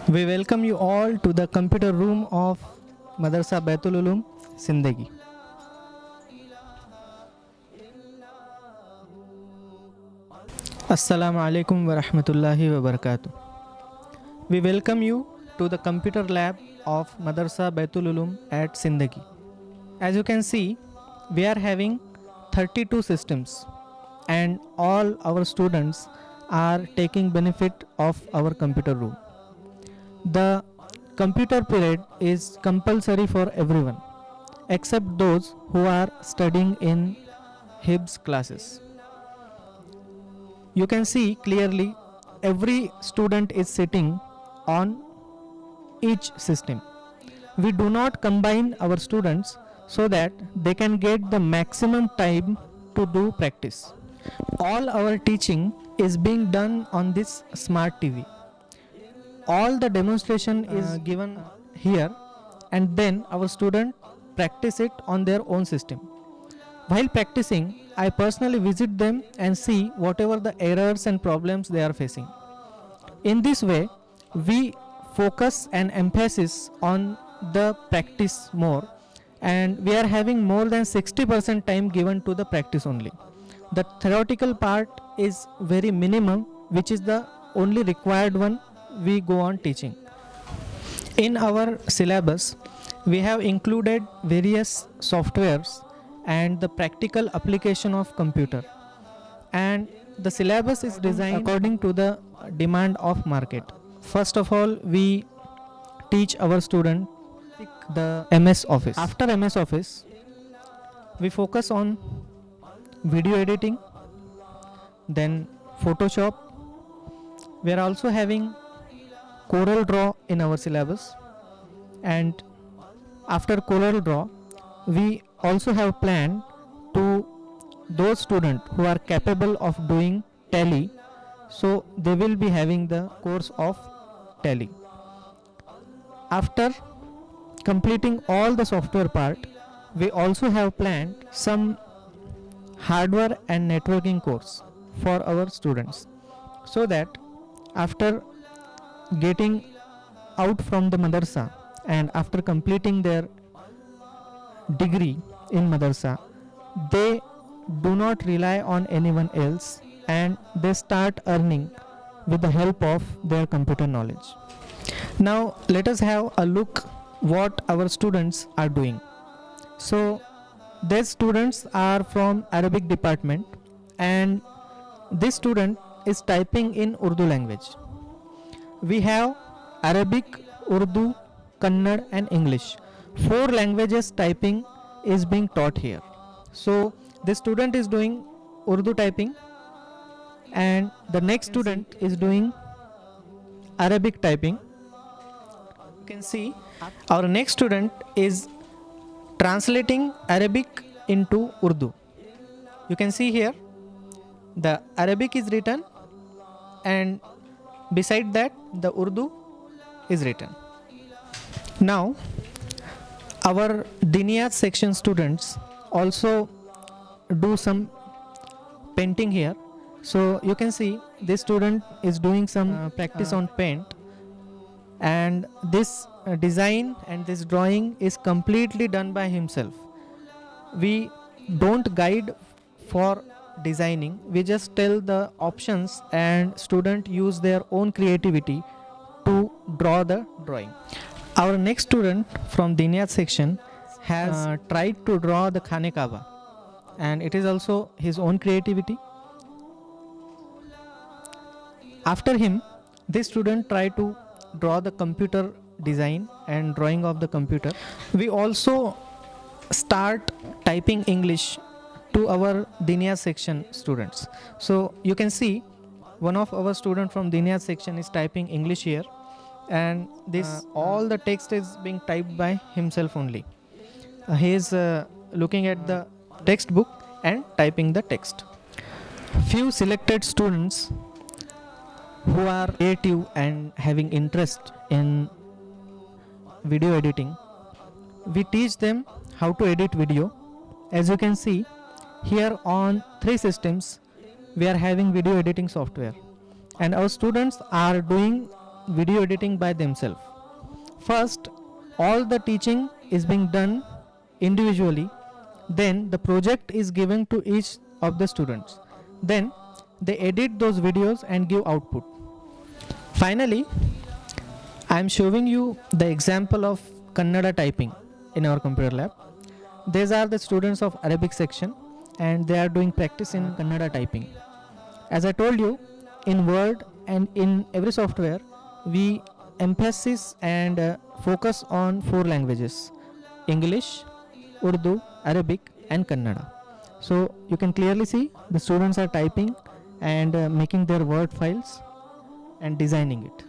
We welcome you all to the computer room of Madrasa Baitul Ulum, Zindagi. Assalamu alaikum wa rahmatullahi wa barakatuh. We welcome you to the computer lab of Madrasa Baitul Ulum at Zindagi. As you can see, we are having 32 systems and all our students are taking benefit of our computer room. The computer period is compulsory for everyone except those who are studying in HIBS classes. You can see clearly every student is sitting on each system. We do not combine our students so that they can get the maximum time to do practice. All our teaching is being done on this smart TV. All the demonstration is given here and then our student practice it on their own system. While practicing, I personally visit them and see whatever the errors and problems they are facing. In this way, we focus and emphasis on the practice more, and we are having more than 60% time given to the practice only. The theoretical part is very minimum, which is the only required one we go on teaching. In our syllabus, we have included various softwares and the practical application of computer, and the syllabus is designed according to the demand of market. First of all, we teach our student the MS Office. After MS Office, we focus on video editing, then Photoshop. We are also having Corel Draw in our syllabus, and after Corel Draw we also have planned to those students who are capable of doing Tally, so they will be having the course of Tally. After completing all the software part, we also have planned some hardware and networking course for our students, so that after getting out from the madrasa and after completing their degree in madrasa, they do not rely on anyone else and they start earning with the help of their computer knowledge. Now let us have a look what our students are doing. So these students are from Arabic department, and this student is typing in Urdu language. We have Arabic, Urdu, Kannada and English. 4 languages typing is being taught here. So the student is doing Urdu typing and the next student is doing Arabic typing. You can see our next student is translating Arabic into Urdu. You can see here the Arabic is written and beside that the Urdu is written. Now our Diniyat section students also do some painting here. So you can see this student is doing some practice on paint, and this design and this drawing is completely done by himself. We don't guide for designing, we just tell the options and student use their own creativity to draw the drawing. Our next student from Diniyat section has tried to draw the Khane Kaaba, and it is also his own creativity. After him, this student tried to draw the computer design and drawing of the computer. We also start typing English to our Diniyat section students. So you can see one of our student from Diniyat section is typing English here, and this all the text is being typed by himself only. He is looking at the textbook and typing the text. Few selected students who are creative and having interest in video editing, we teach them how to edit video. As you can see here, on 3 systems we are having video editing software, and our students are doing video editing by themselves. First, all the teaching is being done individually, then the project is given to each of the students, then they edit those videos and give output. Finally, I am showing you the example of Kannada typing in our computer lab. These are the students of Arabic section and they are doing practice in Kannada typing. As I told you, in Word and in every software, we emphasis and focus on 4 languages: English, Urdu, Arabic and Kannada. So you can clearly see the students are typing and making their Word files and designing it.